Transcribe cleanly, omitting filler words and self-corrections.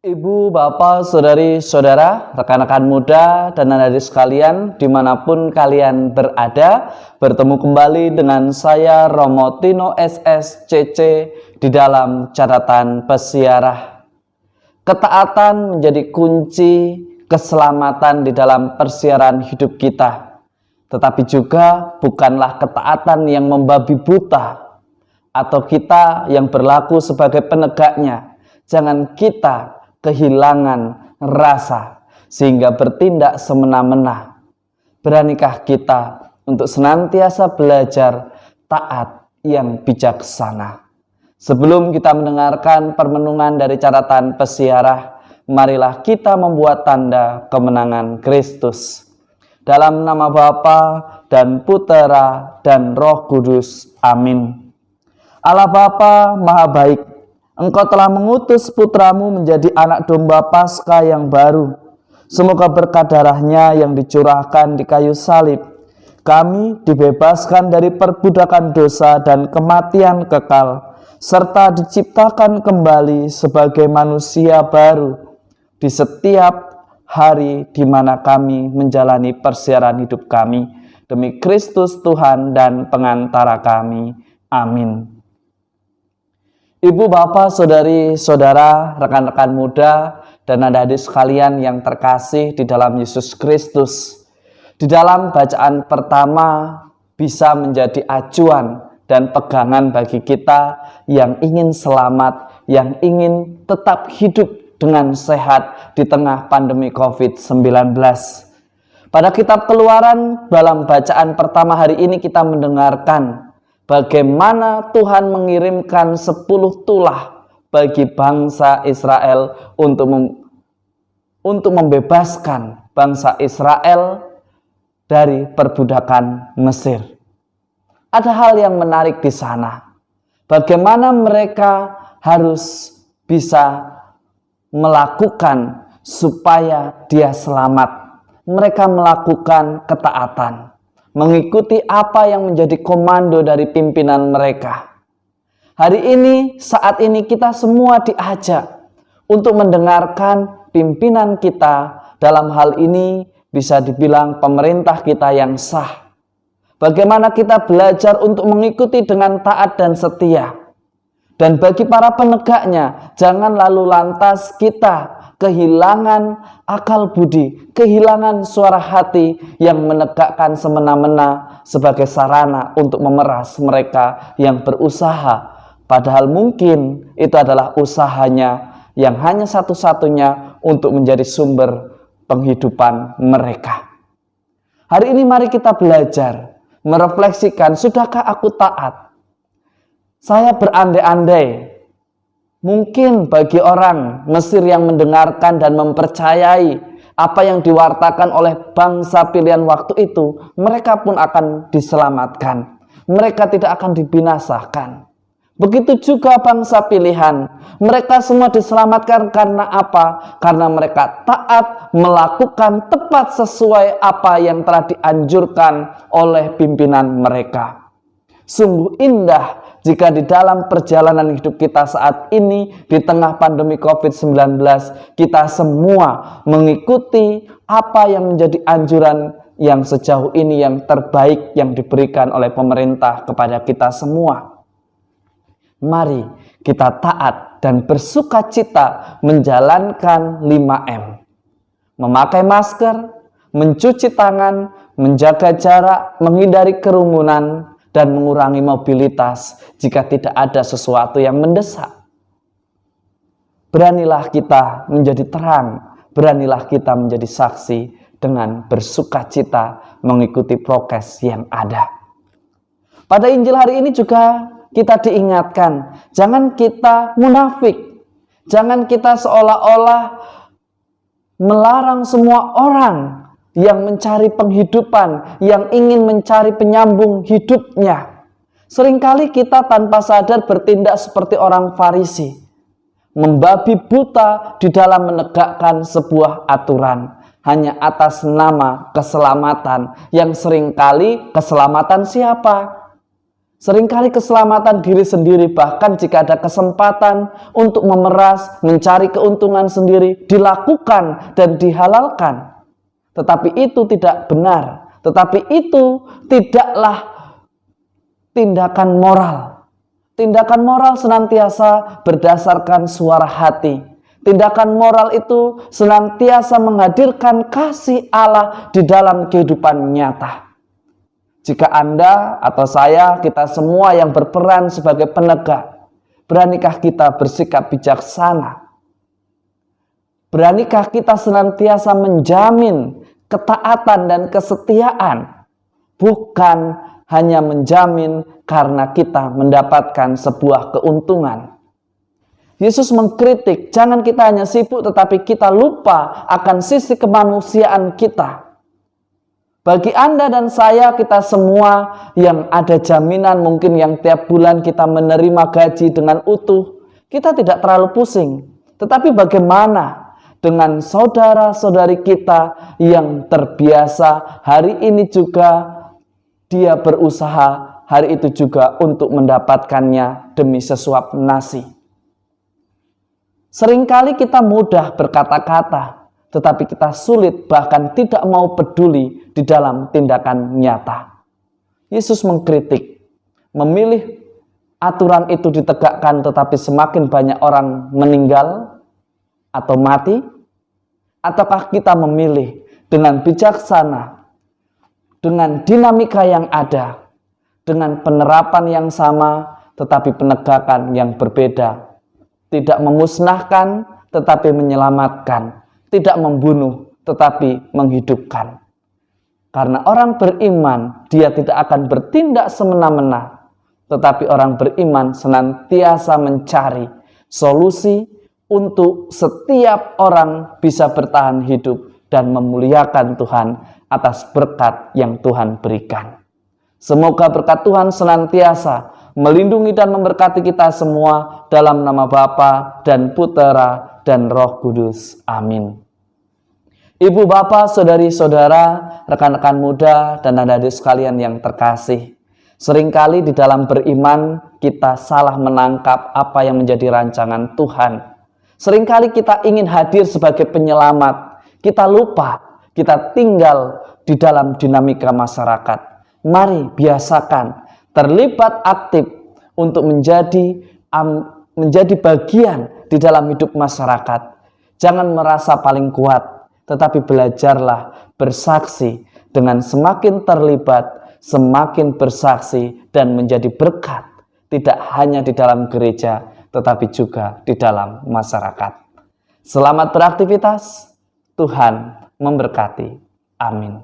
Ibu, bapak, saudari, saudara, rekan-rekan muda, dan adik-adik sekalian, dimanapun kalian berada, bertemu kembali dengan saya Romo Tino SSCC di dalam catatan pesiarah. Ketaatan menjadi kunci keselamatan di dalam persiaran hidup kita, tetapi juga bukanlah ketaatan yang membabi buta atau kita yang berlaku sebagai penegaknya. Jangan kita kehilangan rasa sehingga bertindak semena-mena. Beranikah kita untuk senantiasa belajar taat yang bijaksana? Sebelum kita mendengarkan permenungan dari catatan pesiarah, marilah kita membuat tanda kemenangan Kristus. Dalam nama Bapa dan Putera dan Roh Kudus. Amin. Allah Bapa Maha Baik, Engkau telah mengutus putramu menjadi anak domba Paskah yang baru. Semoga berkat darahnya yang dicurahkan di kayu salib, kami dibebaskan dari perbudakan dosa dan kematian kekal, serta diciptakan kembali sebagai manusia baru di setiap hari di mana kami menjalani persiaran hidup kami. Demi Kristus Tuhan dan pengantara kami. Amin. Ibu, bapak, saudari, saudara, rekan-rekan muda, dan adik-adik sekalian yang terkasih di dalam Yesus Kristus. Di dalam bacaan pertama bisa menjadi acuan dan pegangan bagi kita yang ingin selamat, yang ingin tetap hidup dengan sehat di tengah pandemi COVID-19. Pada kitab Keluaran, dalam bacaan pertama hari ini kita mendengarkan bagaimana Tuhan mengirimkan 10 tulah bagi bangsa Israel untuk membebaskan bangsa Israel dari perbudakan Mesir. Ada hal yang menarik di sana. Bagaimana mereka harus bisa melakukan supaya dia selamat. Mereka melakukan ketaatan, mengikuti apa yang menjadi komando dari pimpinan mereka. Hari ini, saat ini kita semua diajak untuk mendengarkan pimpinan kita. Dalam hal ini bisa dibilang pemerintah kita yang sah. Bagaimana kita belajar untuk mengikuti dengan taat dan setia. Dan bagi para penegaknya, jangan lalu lantas kita kehilangan akal budi, kehilangan suara hati yang menegakkan semena-mena sebagai sarana untuk memeras mereka yang berusaha. Padahal mungkin itu adalah usahanya yang hanya satu-satunya untuk menjadi sumber penghidupan mereka. Hari ini mari kita belajar, merefleksikan, sudahkah aku taat? Saya berandai-andai, mungkin bagi orang Mesir yang mendengarkan dan mempercayai apa yang diwartakan oleh bangsa pilihan waktu itu, mereka pun akan diselamatkan. Mereka tidak akan dibinasakan. Begitu juga bangsa pilihan, mereka semua diselamatkan karena apa? Karena mereka taat, melakukan tepat sesuai apa yang telah dianjurkan oleh pimpinan mereka. Sungguh indah jika di dalam perjalanan hidup kita saat ini di tengah pandemi COVID-19 kita semua mengikuti apa yang menjadi anjuran yang sejauh ini yang terbaik yang diberikan oleh pemerintah kepada kita semua. Mari kita taat dan bersukacita menjalankan 5M. Memakai masker, mencuci tangan, menjaga jarak, menghindari kerumunan, dan mengurangi mobilitas jika tidak ada sesuatu yang mendesak. Beranilah kita menjadi terang, beranilah kita menjadi saksi dengan bersukacita mengikuti prokes yang ada. Pada Injil hari ini juga kita diingatkan, jangan kita munafik, jangan kita seolah-olah melarang semua orang yang mencari penghidupan, yang ingin mencari penyambung hidupnya. Seringkali kita tanpa sadar bertindak seperti orang Farisi, membabi buta di dalam menegakkan sebuah aturan hanya atas nama keselamatan, yang seringkali keselamatan siapa? Seringkali keselamatan diri sendiri, bahkan jika ada kesempatan untuk memeras, mencari keuntungan sendiri, dilakukan dan dihalalkan. Tetapi itu tidak benar. Tetapi itu tidaklah tindakan moral. Tindakan moral senantiasa berdasarkan suara hati. Tindakan moral itu senantiasa menghadirkan kasih Allah di dalam kehidupan nyata. Jika Anda atau saya, kita semua yang berperan sebagai penegak, beranikah kita bersikap bijaksana? Beranikah kita senantiasa menjamin ketaatan dan kesetiaan, bukan hanya menjamin karena kita mendapatkan sebuah keuntungan? Yesus mengkritik, jangan kita hanya sibuk tetapi kita lupa akan sisi kemanusiaan kita. Bagi Anda dan saya, kita semua yang ada jaminan, mungkin yang tiap bulan kita menerima gaji dengan utuh, kita tidak terlalu pusing. Tetapi bagaimana dengan saudara-saudari kita yang terbiasa hari ini juga dia berusaha, hari itu juga untuk mendapatkannya demi sesuap nasi? Seringkali kita mudah berkata-kata, tetapi kita sulit bahkan tidak mau peduli di dalam tindakan nyata. Yesus mengkritik, memilih aturan itu ditegakkan tetapi semakin banyak orang meninggal atau mati, ataukah kita memilih dengan bijaksana, dengan dinamika yang ada, dengan penerapan yang sama tetapi penegakan yang berbeda, tidak memusnahkan tetapi menyelamatkan, tidak membunuh tetapi menghidupkan. Karena orang beriman, dia tidak akan bertindak semena-mena, tetapi orang beriman senantiasa mencari solusi untuk setiap orang bisa bertahan hidup dan memuliakan Tuhan atas berkat yang Tuhan berikan. Semoga berkat Tuhan senantiasa melindungi dan memberkati kita semua dalam nama Bapa dan Putera dan Roh Kudus. Amin. Ibu, bapak, saudari-saudara, rekan-rekan muda, dan adik-adik sekalian yang terkasih, seringkali di dalam beriman kita salah menangkap apa yang menjadi rancangan Tuhan. Seringkali kita ingin hadir sebagai penyelamat, kita lupa kita tinggal di dalam dinamika masyarakat. Mari biasakan terlibat aktif untuk menjadi bagian di dalam hidup masyarakat. Jangan merasa paling kuat, tetapi belajarlah bersaksi. Dengan semakin terlibat, semakin bersaksi dan menjadi berkat, tidak hanya di dalam gereja, tetapi juga di dalam masyarakat. Selamat beraktivitas, Tuhan memberkati. Amin.